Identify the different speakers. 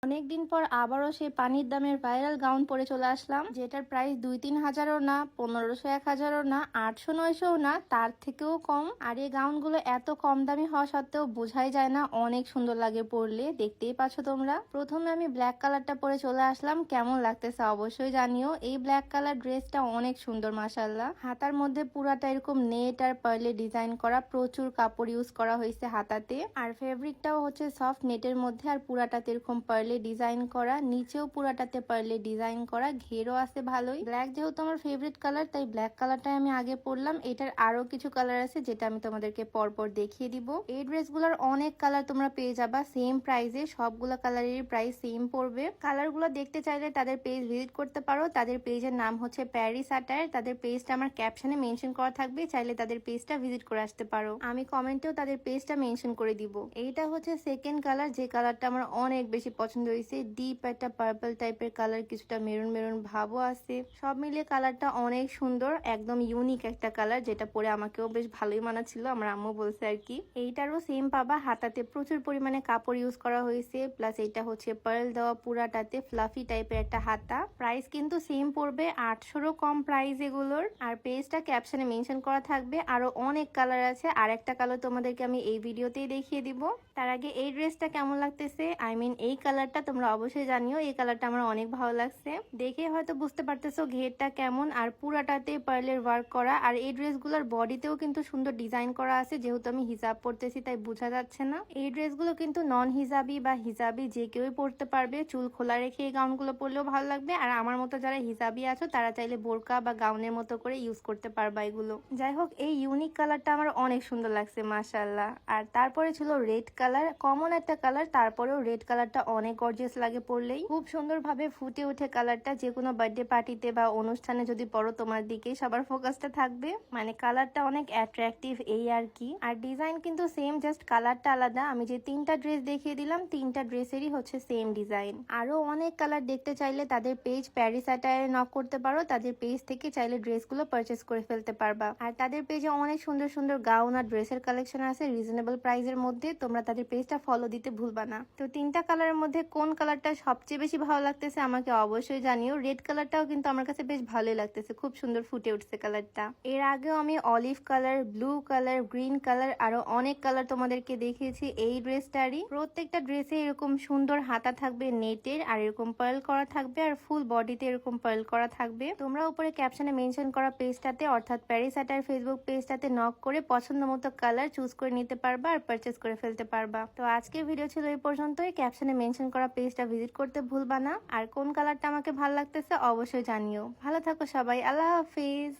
Speaker 1: অনেকদিন পর আবারও সেই পানির দামের ভাইরাল গাউন পরে চলে আসলাম, যেটার প্রাইস 2-3 হাজারও না, 1500-1000ও না, 800-900ও না, তার থেকেও কম। আর এই গাউনগুলো এত কম দামি হওয়া সত্ত্বেও বোঝাই যায় না অনেক সুন্দর লাগে পরলে, দেখতেই পাচ্ছ তোমরা। প্রথমে আমি ব্ল্যাক কালারটা পরে চলে আসলাম, কেমন লাগতেছে অবশ্যই জানিও। এই ব্ল্যাক কালার ড্রেসটা অনেক সুন্দর মাশাআল্লাহ। হাতার মধ্যে পুরাটা এরকম নেট আর পার্লে ডিজাইন করা, প্রচুর কাপড় ইউজ করা হয়েছে হাতাতে। আর ফেব্রিকটাও হচ্ছে সফট নেটের মধ্যে, আর পুরাটাতে এরকম পার্লে ডিজাইন করা, নিচেও পুরাটাতে পার্লে ডিজাইন করা, ঘেরও আছে ভালোই। ব্ল্যাক যেহেতু আমার ফেভারিট কালার, তাই ব্ল্যাক কালারটাই আমি আগে পরলাম। এটার আরো কিছু কালার আছে যেটা আমি তোমাদেরকে পরপর দেখিয়ে দিব। এই ড্রেসগুলোর অনেক কালার তোমরা পেয়ে যাবা সেম প্রাইসে, সবগুলো কালারের প্রাইস সেম পড়বে। কালারগুলো দেখতে চাইলে তাদের পেজ ভিজিট করতে পারো। তাদের পেজের নাম হচ্ছে প্যারিস আটায়ার। তাদের পেজটা আমার ক্যাপশনে মেনশন করা থাকবে, চাইলে তাদের পেজটা ভিজিট করে আসতে পারো। আমি কমেন্টেও তাদের পেজটা মেনশন করে দিব। এইটা হচ্ছে সেকেন্ড কালার, যে কালারটা আমার অনেক বেশি পছন্দ হয়েছে। ডিপ একটা পার্পল টাইপের কালার, কিছুটা মেরুন মেরুন ভাবও আছে। সব মিলিয়ে কালারটা অনেক সুন্দর, একদম ইউনিক একটা কালার, যেটা পরে আমাকেও বেশ ভালোই মানাচ্ছিল, আমার আম্মু বলছে আর কি। এইটারও সেম পাবা, হাতাতে প্রচুর পরিমাণে কাপড় ইউজ করা হয়েছে, প্লাস এটা হচ্ছে পার্ল দেওয়া, পুরাটাতে ফ্লাফি টাইপের একটা হাতা। প্রাইস কিন্তু সেম পড়বে, 800রও কম প্রাইস এগুলোর। আর পেজটা ক্যাপশনে মেনশন করা থাকবে। আরো অনেক কালার আছে, আর একটা কালার তোমাদেরকে আমি এই ভিডিওতেই দেখিয়ে দিব। তার আগে এই ড্রেসটা কেমন লাগতেছে, আই মিন এই কালারটা তোমরা অবশ্যই জানিও। এই কালারটা আমার অনেক ভালো লাগছে, দেখে হয়তো বুঝতে পারতেছো ঘেরটা কেমন। আর পুরাটাতে পার্লের ওয়ার্ক করা, আর এই ড্রেসগুলোর বডিতেও কিন্তু সুন্দর ডিজাইন করা আছে। যেহেতু আমি হিজাব পরতেছি তাই বোঝা যাচ্ছে না। এই ড্রেসগুলো কিন্তু নন হিজাবি বা হিজাবি যে কেউই পরতে পারবে, চুল খোলা রেখে এই গাউনগুলো পরলেও ভালো লাগবে। আর আমার মতো যারা হিজাবি আছো তারা চাইলে বোরকা বা গাউনের মতো করে ইউজ করতে পারবা এগুলো। যাই হোক, এই ইউনিক কালারটা আমার অনেক সুন্দর লাগছে মাশাআল্লাহ। আর তারপরে ছিল রেড কালার, কমন একটা কালার, তারপরেও রেড কালারটা অনেক গর্জিয়াস লাগে পরলেই, খুব সুন্দর ভাবে ফুটে ওঠে কালারটা। যে কোনো বার্থডে পার্টিতে বা অনুষ্ঠানে যদি পরো তোমার দিকেই সবার ফোকাসটা থাকবে, মানে কালারটা অনেক অ্যাট্রাকটিভ এই আর কি। আর ডিজাইন কিন্তু সেম, জাস্ট কালারটা আলাদা। আমি যে 3টা ড্রেস দেখিয়ে দিলাম, 3টা ড্রেসেরই হচ্ছে সেম ডিজাইন। আরো অনেক কালার দেখতে চাইলে তাদের পেজ প্যারিস আটায়ারে নক করতে পারো, তাদের পেজ থেকে চাইলে ড্রেসগুলো পারচেস করে ফেলতে পারবা। আর তাদের পেজে অনেক সুন্দর সুন্দর গাউন আর ড্রেসের কালেকশন আছে রিজনেবল প্রাইসের মধ্যে, তোমরা তাদের পেজটা ফলো দিতে ভুলবা না। তো 3টা কালারের মধ্যে কোন কালারটা সবচেয়ে বেশি ভালো লাগতেছে আমাকে অবশ্যই জানিও। রেড কালারটাও কিন্তু আমার কাছে বেশ ভালোই লাগতেছে, খুব সুন্দর ফুটে উঠছে কালারটা। এর আগেও আমি olive colour, blue colour, green colour, আরো অনেক কালার তোমাদেরকে দেখিয়েছি এই ড্রেসটারই। প্রত্যেকটা ড্রেসে এরকম সুন্দর হাতা থাকবে নেটের, আর এরকম পার্ল করা থাকবে, আর ফুল বডিতে এরকম পার্ল করা থাকবে। তোমরা উপরে ক্যাপশনে মেনশন করা পেজটাতে, অর্থাৎ প্যারিস আটায়ার ফেসবুক পেজটাতে নক করে পছন্দ মতো কালার চুজ করে নিতে পারবা আর পারচেস করে ফেলতে পারবা। তো আজকের ভিডিও ছিল এই পর্যন্তই। ক্যাপশনে মেনশন করা পেজটা ভিজিট করতে ভুলবা না। আর কোন কালারটা আমাকে ভালো লাগতেছে অবশ্যই জানিও। ভালো থাকো সবাই, আল্লাহ হাফিজ।